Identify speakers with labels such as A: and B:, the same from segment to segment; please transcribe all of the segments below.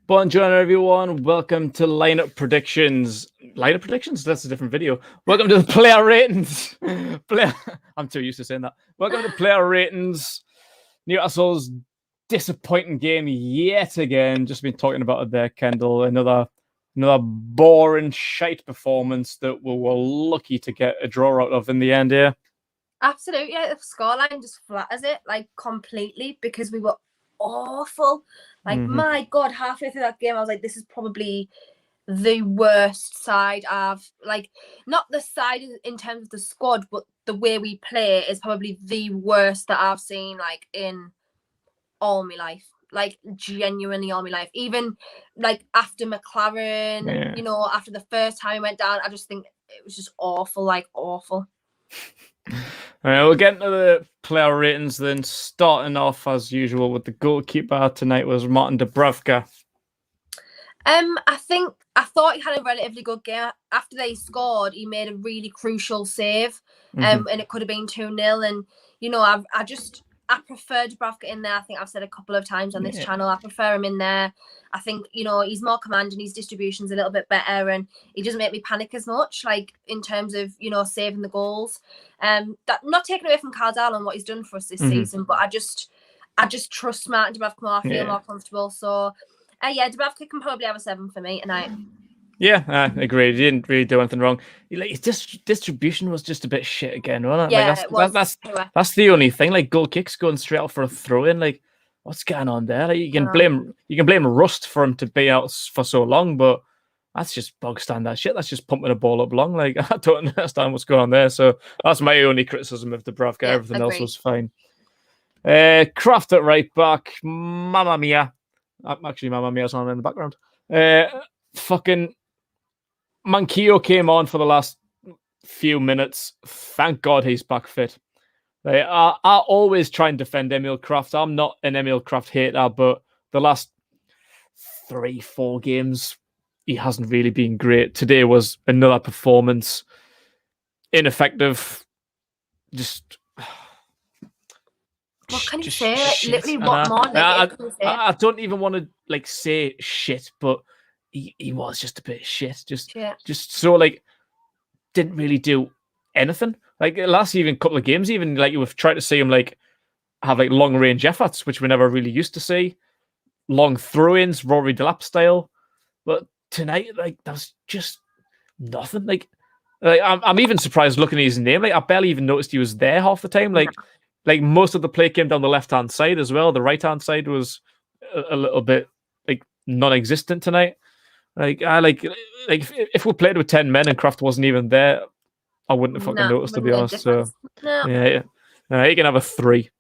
A: Bonjour, everyone. Welcome to Lineup Predictions. Lineup Predictions? That's a different video. Welcome to the Player Ratings. I'm too used to saying that. Welcome to Player Ratings. Newcastle's disappointing game yet again. Just been talking about it there, Kendall. Another boring, shite performance that we were lucky to get a draw out of in the end here.
B: Absolutely. The scoreline just flatters it, like, completely, because we were awful. Like, my God, halfway through that game, I was like, this is probably the worst side I've, like, not the side in terms of the squad, but the way we play is probably the worst that I've seen, like, in all my life. Like, genuinely all my life. Even, like, after McLaren, you know, after the first time we went down, I just think it was just awful, like, awful.
A: All right, we'll get into the player ratings then. Starting off as usual with the goalkeeper tonight was Martin Dúbravka.
B: I thought he had a relatively good game. After they scored, he made a really crucial save, and it could have been 2-0. And you know, I prefer Dúbravka in there. I think I've said a couple of times on this channel. I prefer him in there. I think, you know, he's more commanding. His distribution's a little bit better, and he doesn't make me panic as much, like in terms of, you know, saving the goals. That not taking away from Carroll and what he's done for us this season, but I just trust Martin Dúbravka more. I feel more comfortable. So, Dúbravka can probably have a 7 for me tonight.
A: Yeah, I agree. He didn't really do anything wrong. Like, his distribution was just a bit shit again, wasn't it?
B: Yeah,
A: like, that's the only thing. Like, goal kicks going straight out for a throw in. Like, what's going on there? Like, you can blame Rust for him to be out for so long, but that's just bog standard shit. That's just pumping a ball up long. Like, I don't understand what's going on there. So that's my only criticism of Dúbravka. Yeah, everything else was fine. Krafth at right back. Mamma mia. Actually, Mamma mia's on in the background. Fucking Manquillo came on for the last few minutes. Thank God he's back fit. I always try and defend Emil Krafth. I'm not an Emil Krafth hater, but the last 3-4 games, he hasn't really been great. Today was another performance. Ineffective. Just...
B: What can you say? Literally, what more?
A: I don't even want to, like, say shit, but he was just a bit shit. Just so, like, didn't really do anything. Like, the last even couple of games, even, like, we've tried to see him, like, have, like, long-range efforts, which we never really used to see. Long throw-ins, Rory Delap style. But tonight, like, that's just nothing. Like I'm even surprised looking at his name. Like, I barely even noticed he was there half the time. Like most of the play came down the left-hand side as well. The right-hand side was a little bit, like, non-existent tonight. Like if we played with 10 men and Krafth wasn't even there, I wouldn't have fucking noticed, to be honest. So yeah, he can have a 3.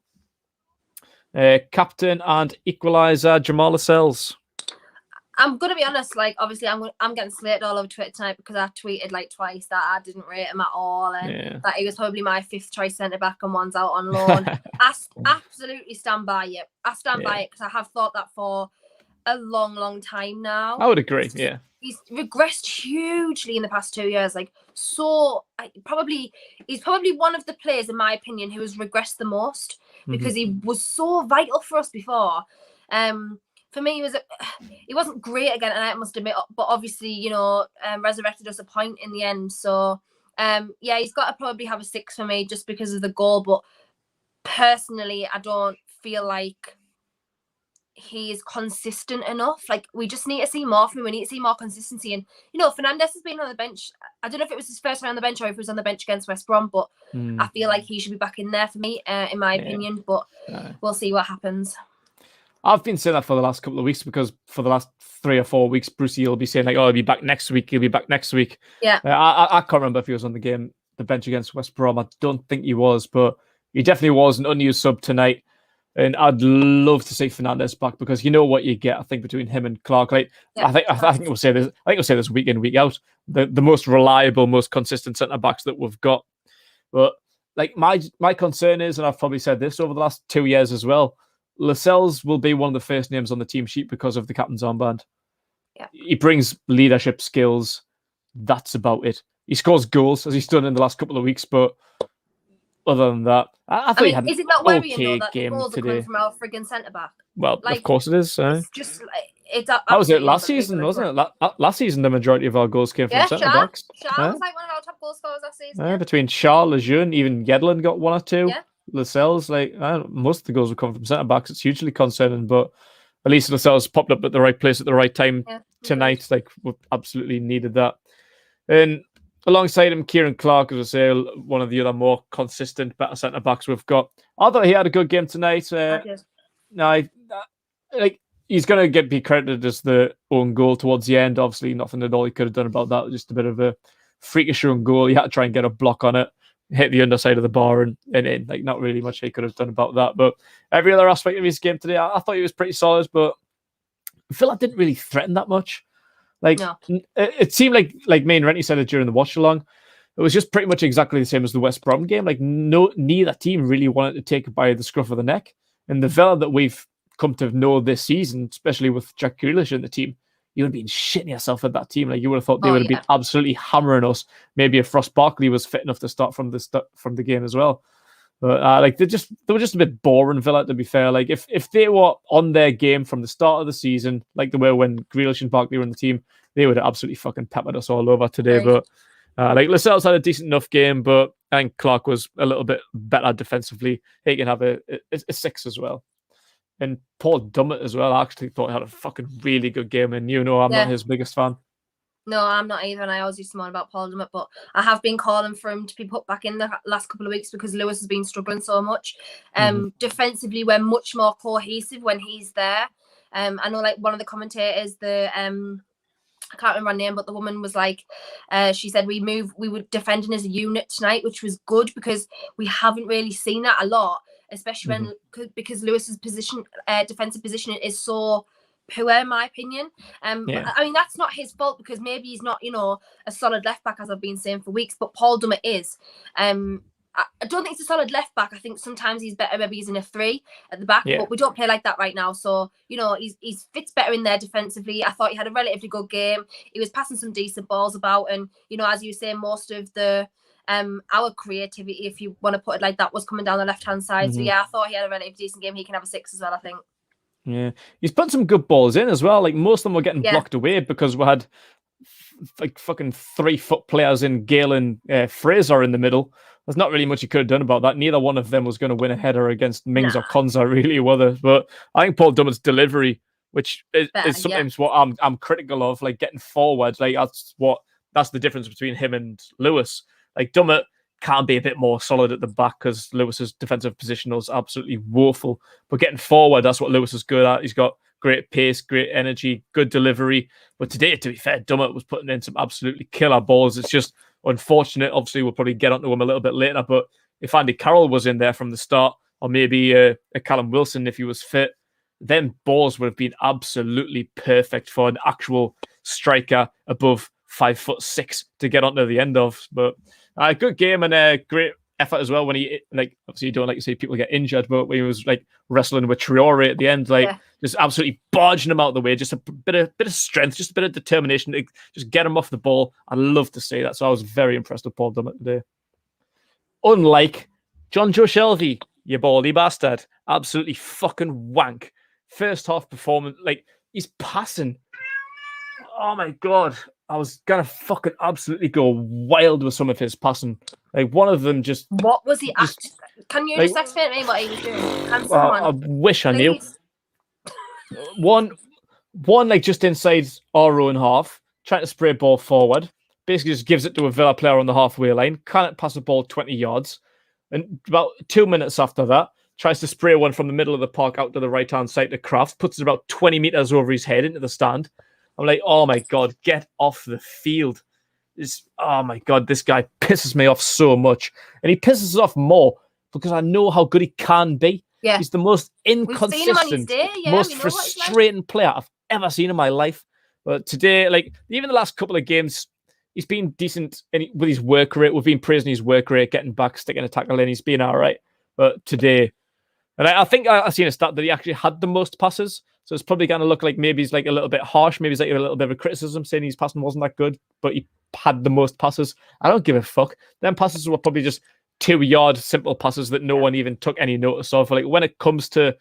A: Captain and equaliser Jamaal Lascelles.
B: I'm gonna be honest. Like, obviously, I'm getting slated all over Twitter tonight because I tweeted like twice that I didn't rate him at all, and that he was probably my 5th choice centre back and one's out on loan. I absolutely stand by it. I stand by it because I have thought that for a long time now.
A: I would agree.
B: He's regressed hugely in the past 2 years. Like, so he's probably one of the players, in my opinion, who has regressed the most because he was so vital for us before. For me, he wasn't great again, and I must admit, but obviously, you know, resurrected us a point in the end. So, he's got to probably have a 6 for me just because of the goal. But personally, I don't feel like he is consistent enough. Like, we just need to see more from him. We need to see more consistency. And, you know, Fernandez has been on the bench. I don't know if it was his first time on the bench or if he was on the bench against West Brom, but I feel like he should be back in there for me, in my opinion. But we'll see what happens.
A: I've been saying that for the last couple of weeks because for the last 3 or 4 weeks, Brucey will be saying, like, oh, he'll be back next week. He'll be back next week.
B: Yeah.
A: I can't remember if he was on the bench against West Brom. I don't think he was, but he definitely was an unused sub tonight. And I'd love to see Fernandez back because you know what you get, I think, between him and Clark. Like, I think we'll say this. I think we'll say this week in, week out. The most reliable, most consistent centre backs that we've got. But like my concern is, and I've probably said this over the last 2 years as well, Lascelles will be one of the first names on the team sheet because of the captain's armband.
B: Yeah.
A: He brings leadership skills. That's about it. He scores goals, as he's done in the last couple of weeks, but other than that, I think he had
B: is it not worrying
A: okay
B: though that the
A: game
B: goals are
A: today.
B: coming from our friggin' centre back?
A: Well,
B: like,
A: of course it is.
B: It's just like, It's
A: that was it last season, wasn't it? Last season, the majority of our goals came from centre backs.
B: Shah was like one of our top goal scorers last season.
A: Between Shah, Lejeune, even Gedlin got 1 or 2.
B: Yeah.
A: Lascelles, most of the goals would come from centre backs. It's hugely concerning, but at least Lascelles popped up at the right place at the right time tonight. Like, we absolutely needed that. And alongside him, Ciaran Clark, as I say, one of the other more consistent, better centre backs we've got. I thought he had a good game tonight. He's going to be credited as the own goal towards the end. Obviously, nothing at all he could have done about that. Just a bit of a freakish own goal. He had to try and get a block on it, hit the underside of the bar and in. Like, not really much he could have done about that. But every other aspect of his game today, I thought he was pretty solid, but I feel I didn't really threaten that much. Like, it seemed like me and Renty said it during the watch along. It was just pretty much exactly the same as the West Brom game. Like, neither team really wanted to take it by the scruff of the neck. And the Villa that we've come to know this season, especially with Jack Grealish in the team, you would have been shitting yourself at that team. Like, you would have thought they would have been absolutely hammering us. Maybe if Ross Barkley was fit enough to start from the game as well. But they were just a bit boring, Villa, to be fair. Like, if they were on their game from the start of the season, like they were when Grealish and Barkley were in the team, they would have absolutely fucking peppered us all over today. Right. But Lascelles had a decent enough game, but I think Clark was a little bit better defensively. He can have a 6 as well. And Paul Dummett as well. I actually thought he had a fucking really good game, and I'm not his biggest fan.
B: No, I'm not either, and I always used to moan about Paul Dummett, but I have been calling for him to be put back in the last couple of weeks because Lewis has been struggling so much. Defensively, we're much more cohesive when he's there. I know, like, one of the commentators, I can't remember her name, but the woman was like, she said we were defending as a unit tonight, which was good because we haven't really seen that a lot, especially because Lewis's defensive position is so poor, in my opinion. I mean, that's not his fault because maybe he's not, a solid left back, as I've been saying for weeks, but Paul Dummett is. I don't think he's a solid left back. I think sometimes he's better, maybe he's in a 3 at the back, but we don't play like that right now. So, he's fits better in there defensively. I thought he had a relatively good game. He was passing some decent balls about, and, as you say, most of the our creativity, if you want to put it like that, was coming down the left-hand side. So, I thought he had a relatively decent game. He can have a 6 as well, I think.
A: Yeah, he's put some good balls in as well. Like, most of them were getting blocked away because we had like fucking 3-foot players in Gayle and Fraser in the middle. There's not really much he could have done about that. Neither one of them was going to win a header against Mings or Konza, really, were they? But I think Paul Dummett's delivery, which is sometimes what I'm critical of, like getting forward. Like, that's the difference between him and Lewis. Like, Dummett can be a bit more solid at the back because Lewis's defensive position was absolutely woeful. But getting forward, that's what Lewis is good at. He's got great pace, great energy, good delivery. But today, to be fair, Dummett was putting in some absolutely killer balls. It's just unfortunate. Obviously, we'll probably get onto him a little bit later. But if Andy Carroll was in there from the start, or maybe a Callum Wilson if he was fit, then balls would have been absolutely perfect for an actual striker above 5'6" to get onto the end of. But a good game and a great effort as well when he, like, obviously you don't like to see people get injured, but when he was like wrestling with Traore at the end, like just absolutely barging him out of the way, just a bit of strength, just a bit of determination to just get him off the ball. I love to see that. So I was very impressed with Paul Dummett today. Unlike Jonjo Shelvey, you baldy bastard, absolutely fucking wank. First half performance, like, he's passing. Oh my God. I was going to fucking absolutely go wild with some of his passing. Like, one of them just...
B: What was he... Can you just explain to me what he was doing?
A: I wish I knew. One, like, just inside our own half, trying to spray ball forward. Basically just gives it to a Villa player on the halfway line. Can't pass the ball 20 yards. And about 2 minutes after that, tries to spray one from the middle of the park out to the right-hand side to Krafth. Puts it about 20 metres over his head into the stand. I'm like, oh my God, get off the field. Oh my God, this guy pisses me off so much. And he pisses us off more because I know how good he can be. Yeah. He's the most inconsistent, most frustrating player I've ever seen in my life. But today, like, even the last couple of games, he's been decent with his work rate. We've been praising his work rate, getting back, sticking a tackle in. He's been all right. But today, and I think I've seen a stat that he actually had the most passes. So it's probably going to look like maybe he's like a little bit harsh. Maybe he's like a little bit of a criticism saying his passing wasn't that good, but he had the most passes. I don't give a fuck. Them passes were probably just 2-yard simple passes that no one even took any notice of. Like, when it comes to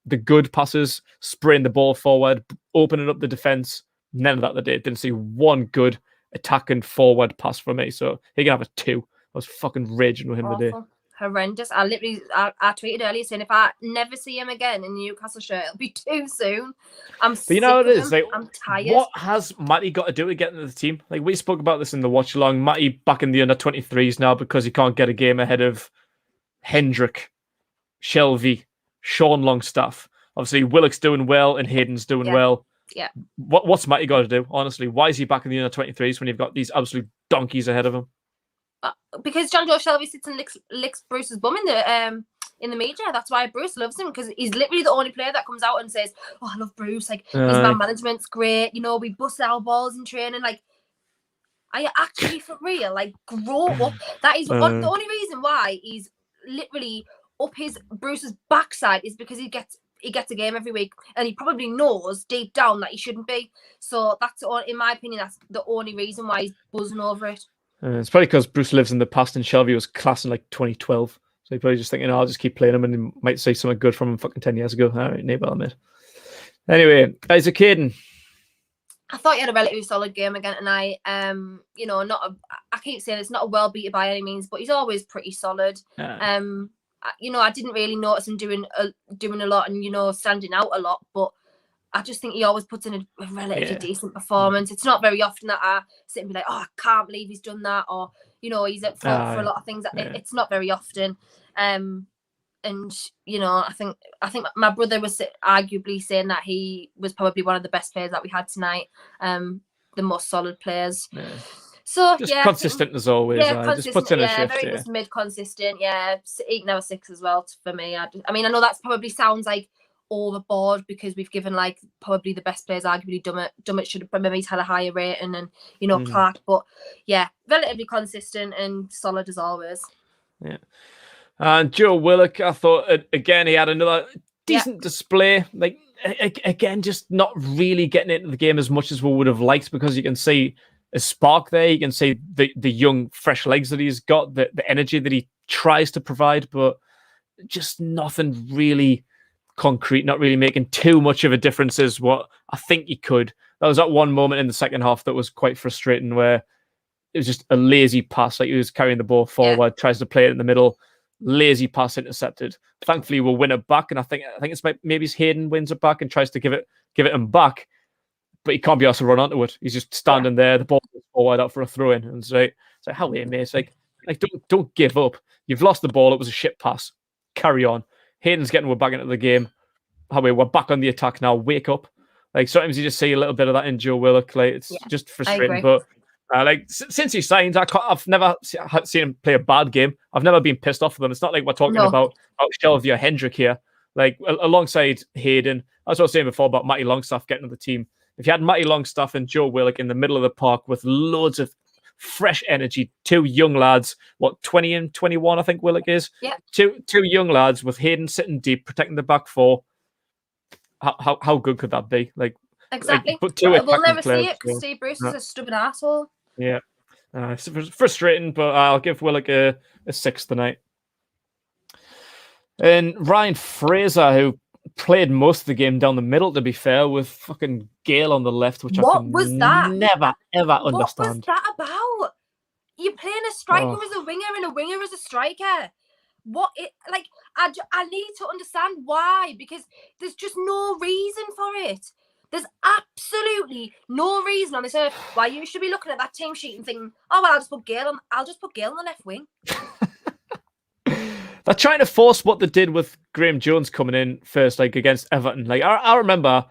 A: the good passes, spraying the ball forward, opening up the defense. None of that today. Didn't see one good attacking forward pass from me. So he can have a 2. I was fucking raging with him today.
B: Horrendous. I tweeted earlier saying if I never see him again in the Newcastle shirt, it'll be too soon. I'm sick of him. Like, I'm tired.
A: What has Matty got to do to get into the team? Like, we spoke about this in the watch along. Matty back in the under 23s now because he can't get a game ahead of Hendrick, Shelvey, Sean Longstaff. Obviously, Willock's doing well and Hayden's doing well.
B: Yeah.
A: What's Matty got to do? Honestly, why is he back in the under 23s when you've got these absolute donkeys ahead of him?
B: Because Jonjo Shelvey sits and licks Bruce's bum in the media. That's why Bruce loves him, because he's literally the only player that comes out and says, "Oh, I love Bruce. Like his man management's great. You know, we bust our balls in training. Like, are you actually for real? Like, grow up." That is the only reason why he's literally up his Bruce's backside is because he gets a game every week, and he probably knows deep down that he shouldn't be. So that's in my opinion, that's the only reason why he's buzzing over it.
A: It's probably because Bruce lives in the past and Shelvey was class in like 2012. So he's probably just thinking, I'll just keep playing him and he might say something good from him fucking 10 years ago. All right, neighbour, mate. Anyway, Isaac Hayden.
B: I thought he had a relatively solid game again tonight. You know, I keep saying it's not a world beater by any means, but he's always pretty solid. You know, I didn't really notice him doing a lot and, you know, standing out a lot, but I just think he always puts in a relatively decent performance. It's not very often that I sit and be like, "Oh, I can't believe he's done that," or, you know, he's at fault for a lot of things. It's not very often. And, you know, I think my brother was arguably saying that he was probably one of the best players that we had tonight, the most solid players. Yeah. So
A: just consistent as always. Just puts in a shift.
B: Very just mid-consistent. Yeah, 8 out of 6 as well for me. I mean, I know that's probably sounds like overboard because we've given like probably the best players, arguably Dummett should have maybe had a higher rating, and you know Clark, but yeah, relatively consistent and solid as always. Yeah.
A: And Joe Willock, I thought again he had another decent display. Like again, just not really getting into the game as much as we would have liked, because you can see a spark there. You can see the young fresh legs that he's got, the energy that he tries to provide, but just nothing really concrete, not really making too much of a difference is what I think he could. That was that one moment in the second half that was quite frustrating, where it was just a lazy pass, like he was carrying the ball forward, tries to play it in the middle, lazy pass intercepted. Thankfully, we'll win it back, and I think it's maybe Hayden wins it back and tries to give it him back, but he can't be asked to run onto it. He's just standing there, the ball goes forward out for a throw in, and it's like how mate, it's like don't give up. You've lost the ball. It was a shit pass. Carry on. Hayden's getting we're back into the game. We're back on the attack now. Wake up. Like sometimes you just see a little bit of that in Joe Willock. Like it's just frustrating. But like since he signed, I've never seen him play a bad game. I've never been pissed off with him. It's not like we're talking about Shelvey or Hendrick here. Like alongside Hayden, as I was saying before about Matty Longstaff getting to the team. If you had Matty Longstaff and Joe Willock in the middle of the park with loads of fresh energy, 2 young lads, 20 and 21, I think Willock is. Yeah. Two young lads with Hayden sitting deep, protecting the back 4. How good could that be? Like
B: exactly.
A: Like,
B: we'll never see it because Steve Bruce is a stubborn asshole.
A: Yeah. It's frustrating, but I'll give Willock a 6 tonight. And Ryan Fraser, who played most of the game down the middle, to be fair, with fucking Gayle on the left, which I can never, ever understand.
B: What was that about? You're playing a striker as a winger and a winger as a striker. I need to understand why, because there's just no reason for it. There's absolutely no reason on this earth why you should be looking at that team sheet and thinking, "Oh well, I'll just put Gayle on the left wing."
A: They're trying to force what they did with Graham Jones coming in first, like against Everton. Like I remember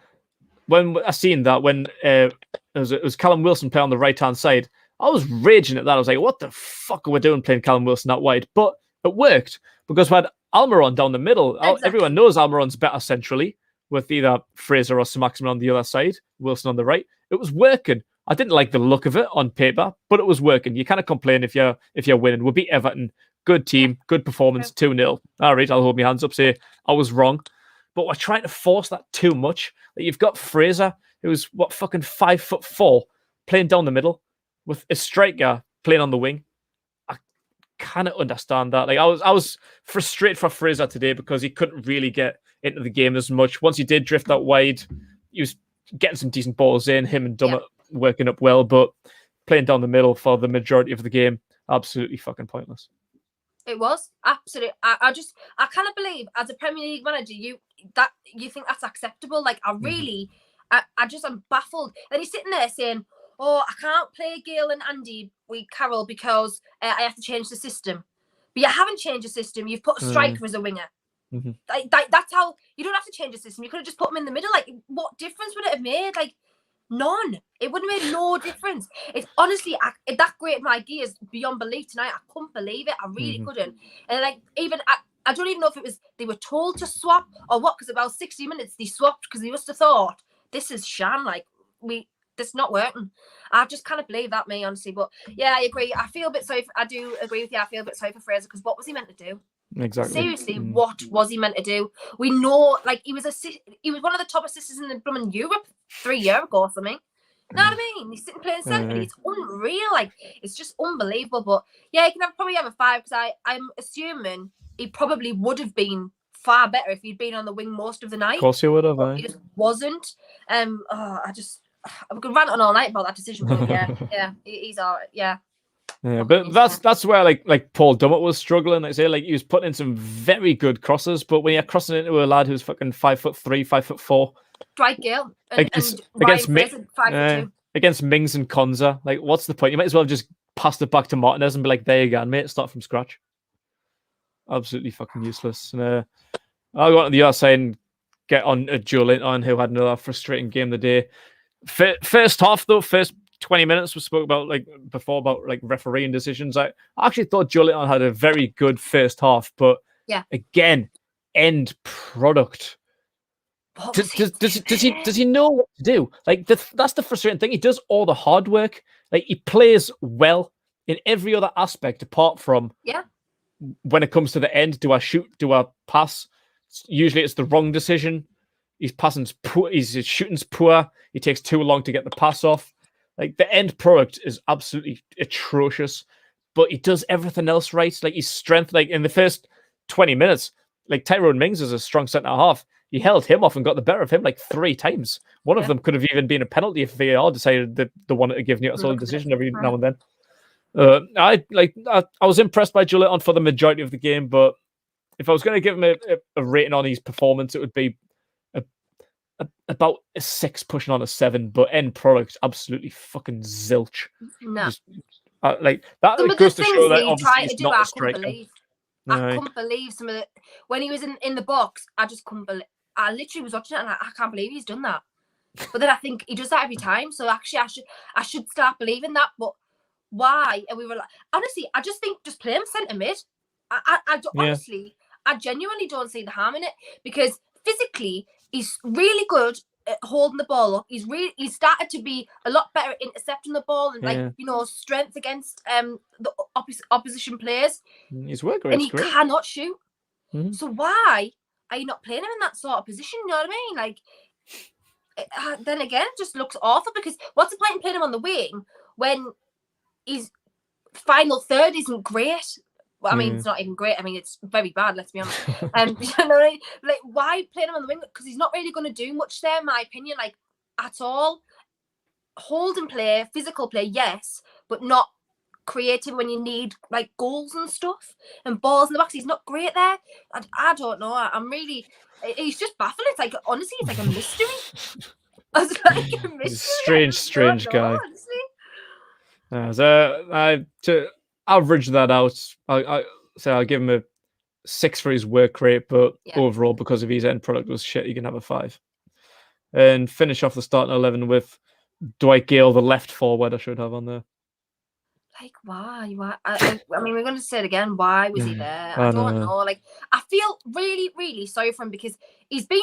A: when I seen that when it was Callum Wilson playing on the right hand side. I was raging at that. I was like, "What the fuck are we doing playing Callum Wilson that wide?" But it worked because we had Almiron down the middle. Exactly. Everyone knows Almiron's better centrally with either Fraser or Saint-Maximin on the other side, Wilson on the right. It was working. I didn't like the look of it on paper, but it was working. You kind of complain if you're winning. We beat Everton. Good team, good performance, 2-0. All right, I'll hold my hands up, say I was wrong. But we're trying to force that too much. Like you've got Fraser, who's fucking 5'4", playing down the middle, with a striker playing on the wing. I kind of understand that. Like I was frustrated for Fraser today because he couldn't really get into the game as much. Once he did drift out wide, he was getting some decent balls in, him and Dummett working up well, but playing down the middle for the majority of the game, absolutely fucking pointless.
B: It was absolutely. I cannot believe as a Premier League manager you think that's acceptable. Like I really, I'm baffled. And he's sitting there saying, "Oh, I can't play Gayle and Andy with Carroll because I have to change the system." But you haven't changed the system. You've put a striker as a winger. That's how you don't have to change the system. You could have just put him in the middle. Like, what difference would it have made? Like, none. It would have made no difference. It's honestly that great of ideas beyond belief tonight. I couldn't believe it. I really couldn't. And like, even I don't even know if it was they were told to swap or what. Because about 60 minutes they swapped because they must have thought this is Shan. Like this not working. I just can't believe that, me, honestly. But yeah, I agree. I feel a bit sorry. I do agree with you. I feel a bit sorry for Fraser because what was he meant to do?
A: Exactly.
B: Seriously, what was he meant to do? We know, like he was one of the top assistants in the blooming Europe 3 years ago or something. You know what I mean? He's sitting playing centre. It's unreal. Like it's just unbelievable. But yeah, he can probably have a 5 because I'm assuming he probably would have been far better if he'd been on the wing most of the night.
A: Of course he would have.
B: He just wasn't. We could rant on all night about that decision. But yeah, he's all right. Yeah.
A: Yeah, but that's where like Paul Dummett was struggling. Like say, like he was putting in some very good crosses, but when you're crossing into a lad who's fucking 5'3", 5'4",
B: Dwight Gayle
A: against Mings and Konza, like what's the point? You might as well just pass it back to Martinez and be like, there you go, mate, start from scratch. Absolutely fucking useless. And I'll go on to the other side and get on Joelinton, who had another frustrating game of the day. First half though, first 20 minutes we spoke about before about refereeing decisions. I actually thought Joelinton had a very good first half, but again, end product. Does he know what to do? Like that's the frustrating thing. He does all the hard work. Like he plays well in every other aspect apart from when it comes to the end. Do I shoot? Do I pass? Usually it's the wrong decision. His passing's poor. His shooting's poor. He takes too long to get the pass off. Like the end product is absolutely atrocious, but he does everything else right. Like his strength, like in the first 20 minutes, like Tyrone Mings is a strong centre half. He held him off and got the better of him like 3 times. One of them could have even been a penalty if VAR decided that they wanted to give Newcastle a decision every now and then. I was impressed by Joelinton for the majority of the game, but if I was going to give him a rating on his performance, it would be about a 6 pushing on a 7, but end product absolutely fucking zilch.
B: No.
A: Like that goes to show that obviously he's not a striker.
B: I couldn't believe some of the when he was in the box. I just couldn't believe. I literally was watching it and I can't believe he's done that. But then I think he does that every time. So actually, I should start believing that. But why? And we were like, honestly, I just think just play him centre mid. Honestly, I genuinely don't see the harm in it because physically he's really good at holding the ball up. He's started to be a lot better at intercepting the ball and strength against the opposition players.
A: His work rate,
B: and he cannot shoot. So why are you not playing him in that sort of position? You know what I mean? Like, then again, it just looks awful because what's the point in playing him on the wing when his final third isn't great? Well, I mean, it's not even great. I mean, it's very bad, let's be honest. You know what I mean? Like, why playing him on the wing? Because he's not really going to do much there, in my opinion, like, at all. Hold and play, physical play, yes, but not creative when you need, like, goals and stuff and balls in the box. He's not great there. I don't know. I'm really... He's just baffling. It's like, honestly, it's like a mystery. It's like a mystery.
A: Strange guy. To average that out, I'll give him a 6 for his work rate, but overall, because of his end product was shit, you can have a 5. And finish off the starting 11 with Dwight Gayle, the left forward, I should have on there.
B: Like, why? I mean, we're going to say it again. Why was he there? I don't know. Like, I feel really, really sorry for him because he's been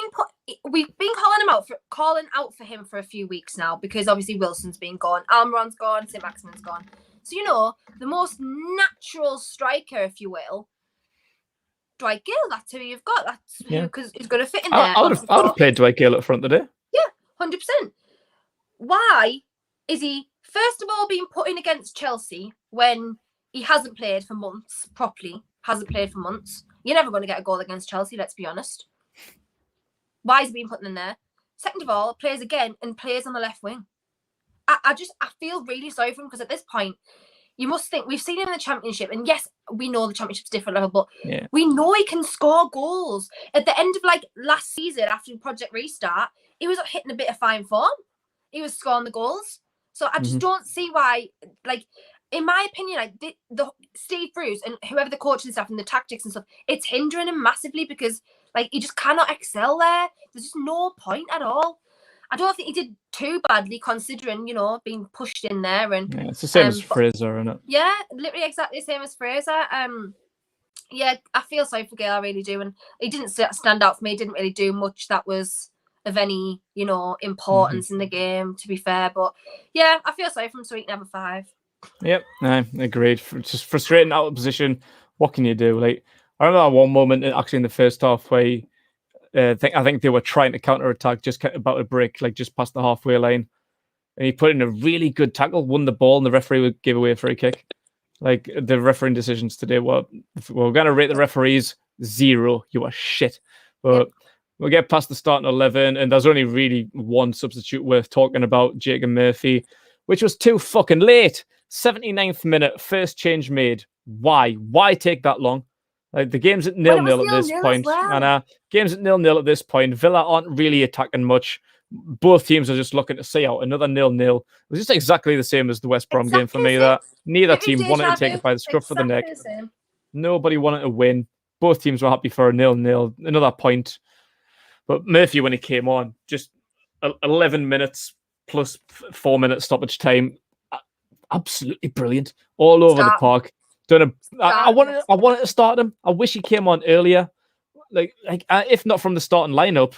B: we've been calling out for him for a few weeks now because obviously Wilson's been gone, Almiron's gone, St. Maximin's gone. So, you know, the most natural striker, if you will, Dwight Gayle, that's who you've got. That's who, because he's going to fit in there.
A: I would have played Dwight Gayle up front today.
B: Yeah, 100%. Why is he, first of all, being put in against Chelsea when he hasn't played for months properly? Hasn't played for months. You're never going to get a goal against Chelsea, let's be honest. Why is he being put in there? Second of all, plays again and plays on the left wing. I feel really sorry for him, because at this point, you must think, we've seen him in the Championship, and yes, we know the Championship's different level, but we know he can score goals. At the end of like last season, after Project Restart, he was hitting a bit of fine form. He was scoring the goals. So I just don't see why, like, in my opinion, like the Steve Bruce and whoever the coaching staff and the tactics and stuff, it's hindering him massively, because like he just cannot excel there. There's just no point at all. I don't think he did too badly, considering, you know, being pushed in there. And
A: it's the same as Fraser, isn't it?
B: Yeah, literally exactly the same as Fraser. Yeah, I feel sorry for Gayle, I really do. And he didn't stand out for me. He didn't really do much that was of any, you know, importance in the game, to be fair. But yeah, I feel sorry for him, so he can have a 5.
A: Yep, I agreed. Just frustrating out of position. What can you do? Like, I remember one moment actually in the first half where I think they were trying to counter attack, just about to break, like just past the halfway line, and he put in a really good tackle, won the ball, and the referee would give away a free kick. Like, the refereeing decisions today were, we're going to rate the referees 0. You are shit. But we'll get past the starting 11, and there's only really one substitute worth talking about, Jacob Murphy, which was too fucking late. 79th minute, first change made. Why? Why take that long? Like, the game's at 0-0 at this point. And game's at 0-0 at this point. Villa aren't really attacking much. Both teams are just looking to see out another 0-0. It was just exactly the same as the West Brom game for me. That neither team wanted to take it by the scruff of the neck. Nobody wanted to win. Both teams were happy for a 0-0, another point. But Murphy, when he came on, just 11 minutes plus 4 minutes stoppage time, absolutely brilliant, all over the park. I wanted to start him. I wish he came on earlier, like if not from the starting lineup,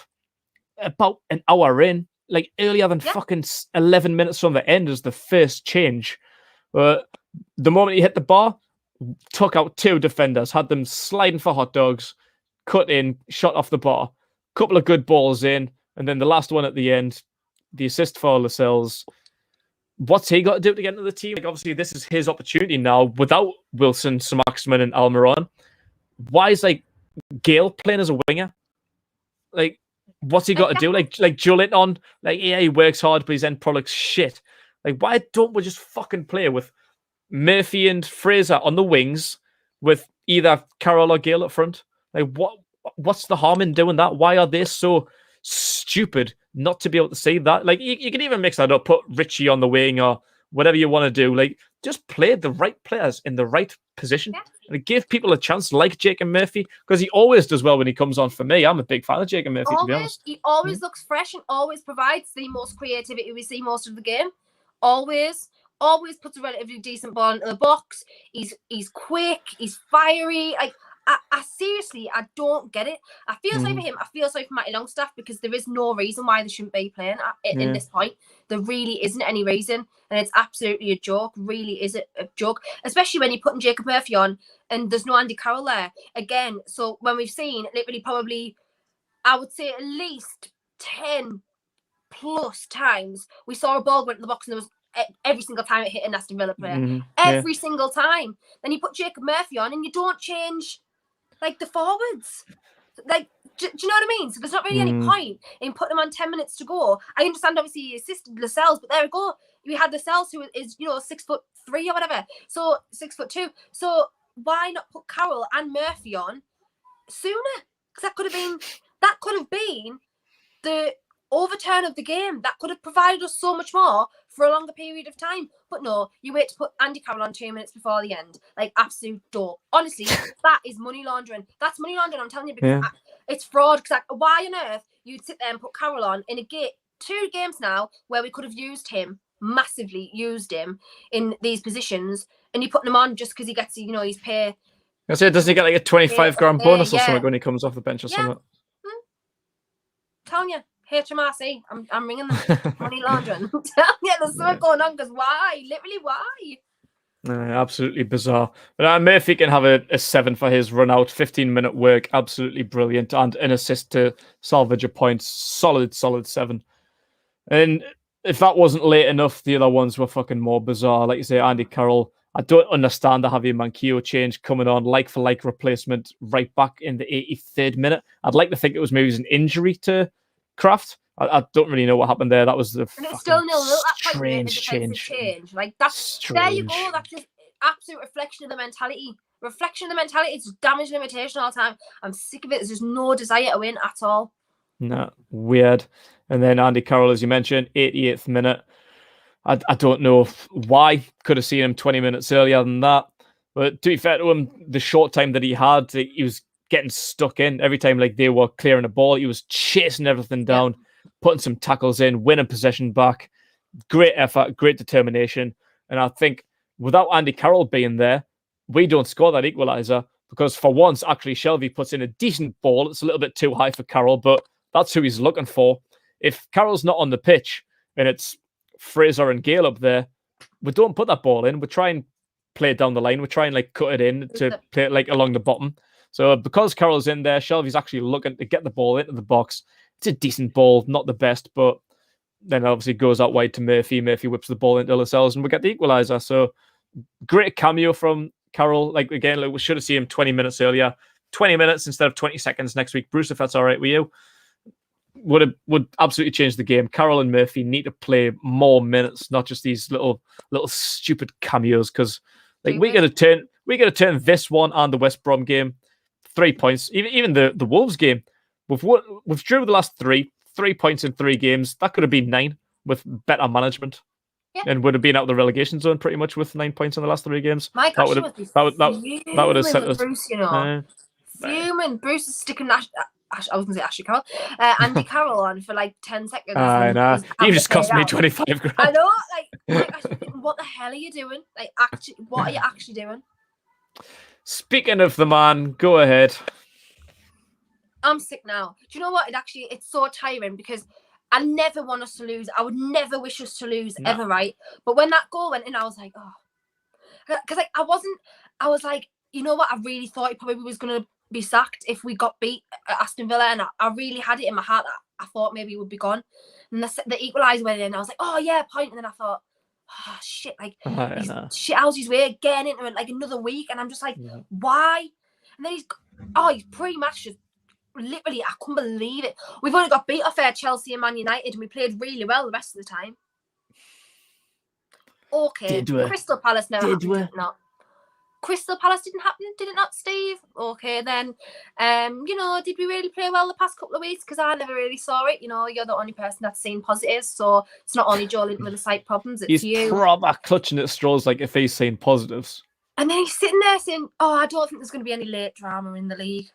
A: about an hour in, like earlier than fucking 11 minutes from the end as the first change. The moment he hit the bar, took out 2 defenders, had them sliding for hot dogs, cut in, shot off the bar, couple of good balls in, and then the last one at the end, the assist for Lascelles. What's he got to do to get into the team? Like, obviously, this is his opportunity now without Wilson, Samaxman, and Almiron. Why is Gayle playing as a winger? Like, what's he got to do? Like Joelinton, he works hard, but his end product's shit. Like, why don't we just fucking play with Murphy and Fraser on the wings with either Carroll or Gayle up front? Like, what's the harm in doing that? Why are they so stupid not to be able to see that? Like, you can even mix that up, put Richie on the wing or whatever you want to do. Like, just play the right players in the right position and give people a chance, like Jacob Murphy, because he always does well when he comes on. For me, I'm a big fan of Jacob Murphy, to be honest.
B: He always looks fresh and always provides the most creativity we see most of the game. Always puts a relatively decent ball into the box. He's quick, he's fiery. I seriously, I don't get it. I feel sorry for him. I feel sorry for Matty Longstaff, because there is no reason why they shouldn't be playing in this point. There really isn't any reason. And it's absolutely a joke. Really is a joke. Especially when you're putting Jacob Murphy on and there's no Andy Carroll there. Again, so when we've seen literally probably, I would say at least 10 plus times, we saw a ball go into the box and there was every single time it hit an Aston Villa player. Every single time. Then you put Jacob Murphy on and you don't change the forwards. Like, do you know what I mean? So there's not really any point in putting him on 10 minutes to go. I understand, obviously, he assisted Lascelles, but there we go. We had Lascelles, who is, 6'3" or whatever. So 6'2". So why not put Carroll and Murphy on sooner? Because that could have been the overturn of the game. That could have provided us so much more for a longer period of time. But no, you wait to put Andy Carroll on 2 minutes before the end. Like, absolute dope. Honestly, that is money laundering. That's money laundering, I'm telling you, because it's fraud. Because why on earth you'd sit there and put Carroll on in 2 games now where we could have massively used him in these positions, and you're putting him on just because he gets, his pay.
A: I say, doesn't he get a 25 grand bonus or something when he comes off the bench or something?
B: Telling you. HMRC, I'm ringing them. Money laundering. I'm telling you, there's something going on, because why? Literally, why?
A: Absolutely bizarre. But Murphy can have a 7 for his run out. 15-minute work, absolutely brilliant, and an assist to salvage a point. Solid 7. And if that wasn't late enough, the other ones were fucking more bizarre. Like you say, Andy Carroll, I don't understand the Javier Manquillo change coming on like-for-like replacement right back in the 83rd minute. I'd like to think it was maybe an injury to Krafth. I don't really know what happened there. That was the
B: and it's still 0-0
A: strange
B: change. Like that's there you go. That's just absolute reflection of the mentality. Reflection of the mentality. It's just damage limitation all the time. I'm sick of it. There's just no desire to win at all.
A: No, weird. And then Andy Carroll, as you mentioned, 88th minute. I don't know why. Could have seen him 20 minutes earlier than that. But to be fair to him, the short time that he had, he was getting stuck in. Every time like they were clearing the ball, he was chasing everything down, putting some tackles in, winning possession back. Great effort, great determination. And I think without Andy Carroll being there, we don't score that equaliser because for once, actually, Shelvey puts in a decent ball. It's a little bit too high for Carroll, but that's who he's looking for. If Carroll's not on the pitch and it's Fraser and Gayle up there, we don't put that ball in. We try and play it down the line. We try and like cut it in to play it like along the bottom. So because Carroll's in there, Shelvey's actually looking to get the ball into the box. It's a decent ball, not the best, but then obviously goes out wide to Murphy. Murphy whips the ball into Lascelles and we get the equaliser. So great cameo from Carroll. Like again, like we should have seen him 20 minutes earlier. 20 minutes instead of 20 seconds next week. Bruce, if that's all right with you. Would absolutely change the game. Carroll and Murphy need to play more minutes, not just these little stupid cameos. Because like we got to turn this one and the West Brom game 3 points. Even the Wolves game, we've drew the last 3 points in 3 games. That could have been 9 with better management, and would have been out of the relegation zone pretty much with 9 points in the last 3 games.
B: My gosh, that
A: would have set us.
B: Bruce, you know, fuming. Bruce is sticking that. I was going to say Ashley Carroll. Andy Carroll on for like 10 seconds.
A: I know. You just cost me 25 grand.
B: I know. Like what the hell are you doing? Like, actually, what are you actually doing?
A: Speaking of the man, go ahead.
B: I'm sick now. Do you know what? It's so tiring because I never want us to lose. I would never wish us to lose ever, right? But when that goal went in, I was like, oh. Because like, I was like, you know what? I really thought he probably was going to be sacked if we got beat at Aston Villa, and I really had it in my heart that I thought maybe he would be gone. And the equaliser went in, I was like, oh yeah, point. And then I thought, oh shit, like shit Algie's way getting into it like another week, and I'm just like, why? And then he's pre-match just literally, I couldn't believe it. We've only got beat off Chelsea and Man United, and we played really well the rest of the time. Okay, Crystal Palace never happened, not. Crystal Palace didn't happen, did it not, Steve? Okay, then, you know, did we really play well the past couple of weeks? Because I never really saw it. You know, you're the only person that's seen positives, so it's not only Joelinton with the sight problems, it's you. He's
A: proper clutching at straws like if he's seen positives.
B: And then he's sitting there saying, oh, I don't think there's going to be any late drama in the league.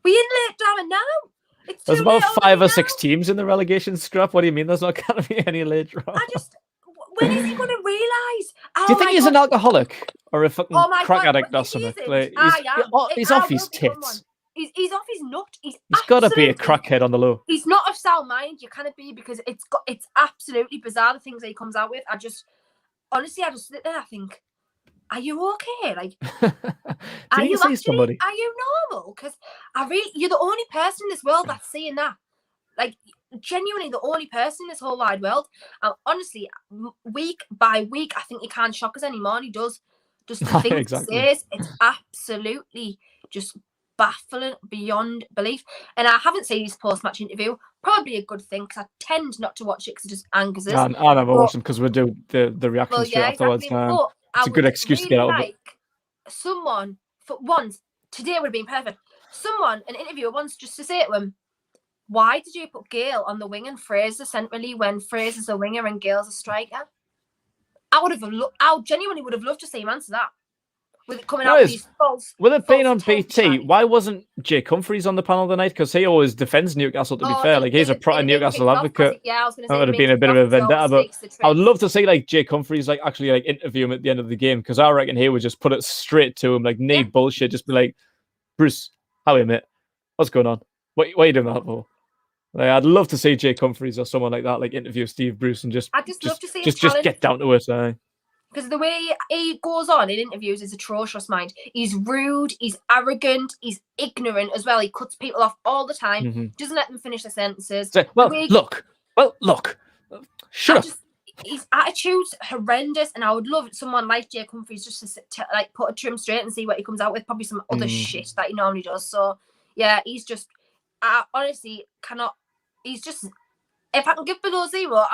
B: We're in late drama now.
A: There's about 5 or 6 teams in the relegation scrap. What do you mean there's not going to be any late drama?
B: When is he going to realise?
A: Do you think he's an alcoholic or a fucking crack addict or something? Like, he's off his tits.
B: He's off his nut. He's
A: got to be a crackhead on the low.
B: He's not of sound mind. You can't be, because it's absolutely bizarre the things that he comes out with. I just sit there. I think, are you okay? Like, are you normal? Because you're the only person in this world that's seeing that. Like, genuinely the only person in this whole wide world. And honestly, week by week, I think he can't shock us anymore. And he does. Just the things he says, it's absolutely just baffling beyond belief. And I haven't seen his post-match interview. Probably a good thing, because I tend not to watch it because it just angers us.
A: I never watch them because we do the reaction straight afterwards. It's a good excuse to get out of it.
B: Someone, for once, today would have been perfect. An interviewer wants just to say to him, why did you put Gayle on the wing and Fraser centrally when Fraser's a winger and Gale's a striker? I genuinely would have loved to see him answer that. With it coming out with these false.
A: With it being on BT, why wasn't Jake Humphries on the panel tonight? Because he always defends Newcastle, to be fair. Like, he's a proper Newcastle advocate.
B: I was going to say
A: that would have been a bit of a vendetta, but I would love to see like Jake Humphries actually interview him at the end of the game, because I reckon he would just put it straight to him, like bullshit. Just be like, Bruce, how are you, mate? What's going on? What are you doing that for? Like, I'd love to see Jake Humphries or someone like that, like, interview Steve Bruce and
B: I'd just love to see
A: just get down to it.
B: Because the way he goes on in interviews is atrocious, mind. He's rude, he's arrogant, he's ignorant as well. He cuts people off all the time, doesn't let them finish their sentences.
A: Look. Shut up.
B: His attitude shoot's horrendous, and I would love someone like Jake Humphries just to like put a trim straight and see what he comes out with. Probably some other shit that he normally does. So yeah, he's just, I honestly cannot. He's just, if I can give below 0,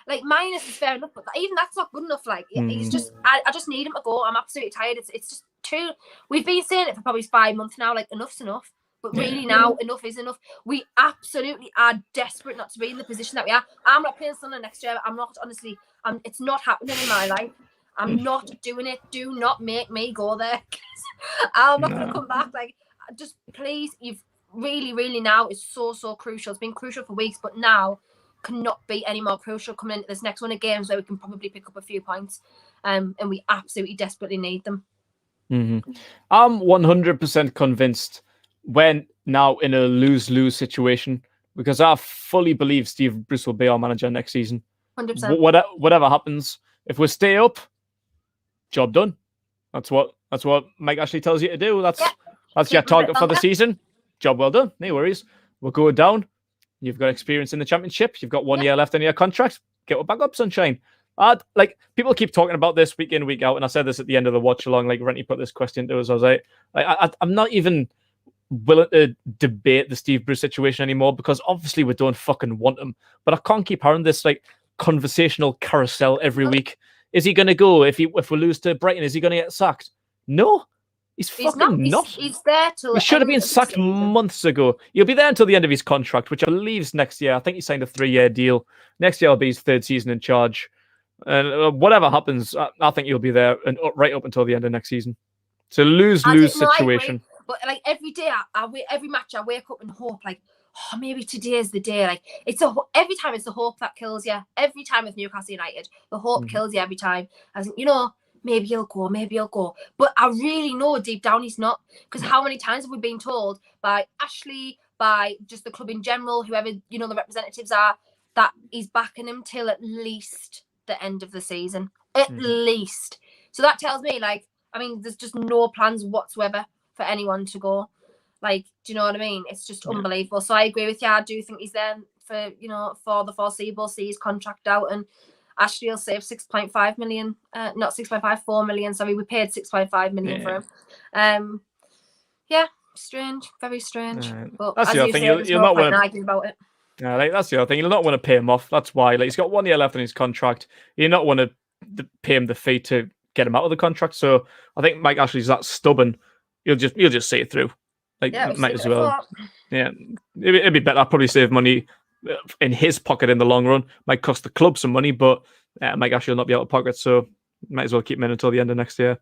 B: like minus is fair enough, but even that's not good enough. Like he's just, I just need him to go. I'm absolutely tired. It's just too. We've been saying it for probably 5 months now. Like enough's enough. But really now, enough is enough. We absolutely are desperate not to be in the position that we are. I'm not playing Sunderland next year. I'm not, honestly. It's not happening in my life. I'm not doing it. Do not make me go there. I'm not going to come back. Like, just please, you've really now, it's so crucial. It's been crucial for weeks, but now cannot be any more crucial coming into this next one of games where we can probably pick up a few points. And we absolutely desperately need them.
A: I'm 100% convinced we're now in a lose-lose situation, because I fully believe Steve Bruce will be our manager next season.
B: 100%.
A: Whatever happens, if we stay up, job done. That's what Mike Ashley tells you to do. That's your target for the season. Job well done. No worries. We'll go down. You've got experience in the championship. You've got 1 year left in your contract. Get it back up, sunshine. Like, people keep talking about this week in, week out, and I said this at the end of the watch along. Like, Renty put this question to us. I was like, I'm not even willing to debate the Steve Bruce situation anymore, because obviously we don't fucking want him. But I can't keep having this like conversational carousel every week. Is he going to go if we lose to Brighton? Is he going to get sacked? No, he's fucking not.
B: He's there till.
A: He should have been sacked months ago. He'll be there until the end of his contract, which I believe is next year. I think he signed a 3-year deal. Next year will be his 3rd season in charge. And whatever happens, I think he'll be there and right up until the end of next season. It's a lose-lose situation.
B: But like every day, every match, I wake up and hope, like, oh, maybe today is the day. Like, every time it's the hope that kills you. Every time with Newcastle United, the hope kills you every time. I think, maybe he'll go. But I really know deep down he's not. Because how many times have we been told by Ashley, by just the club in general, whoever, the representatives are, that he's backing him till at least the end of the season. At least. So that tells me, like, I mean, there's just no plans whatsoever for anyone to go. Like, do you know what I mean? It's just unbelievable. So I agree with you. I do think he's there for the foreseeable, see his contract out, and Ashley will save 6.5 million, not 6.5, 4 million. Sorry, we paid 6.5 million for him. Strange, very strange. But
A: that's the other thing. You'll not want to
B: argue about it.
A: Yeah, like, that's the other thing. You'll not want to pay him off. That's why. Like, he's got 1 year left in his contract. You not want to pay him the fee to get him out of the contract. So I think Mike Ashley's that stubborn. You'll just see it through. Like, might as well. Yeah, it'd be better. I'd probably save money in his pocket in the long run. Might cost the club some money, but Mike Ashley will not be out of pocket. So might as well keep him in until the end of next year.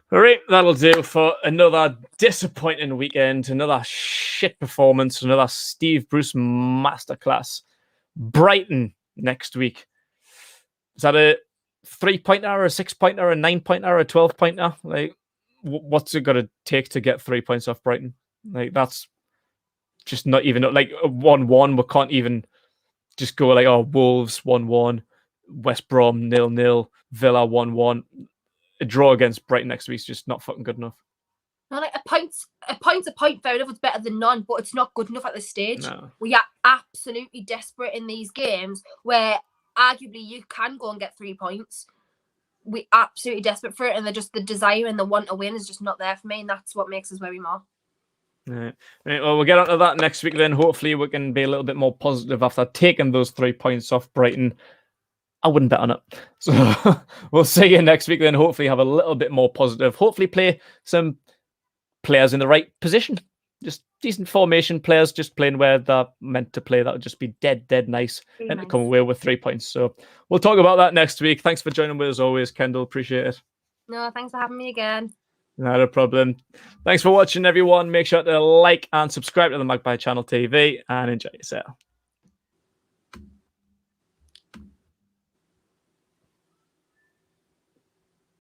A: All right, that'll do for another disappointing weekend, another shit performance, another Steve Bruce masterclass. Brighton next week. Is that a 3-pointer, a 6-pointer, a 9-pointer, a 12-pointer? Like, what's it got to take to get 3 points off Brighton? Like, that's just not even like a 1-1. We can't even just go like, oh, Wolves 1-1, West Brom 0-0, Villa 1-1. A draw against Brighton next week is just not fucking good enough.
B: No, like a point's a point. Fair enough, it's better than none, but it's not good enough at this stage.
A: No.
B: We are absolutely desperate in these games where arguably you can go and get 3 points. We're absolutely desperate for it, and the desire and the want to win is just not there for me, and that's what makes us worry more.
A: Right. Well, we'll get onto that next week then. Hopefully we can be a little bit more positive after taking those 3 points off Brighton. I wouldn't bet on it. So we'll see you next week then. Hopefully have a little bit more positive. Hopefully play some players in the right position. Just decent formation players, just playing where they're meant to play. That would just be dead nice.
B: Very
A: and
B: nice.
A: To come away with 3 points. So we'll talk about that next week. Thanks for joining with us as always, Kendall. Appreciate it.
B: No, thanks for having me again.
A: Not a problem. Thanks for watching, everyone. Make sure to like and subscribe to the Magpie Channel TV and enjoy yourself.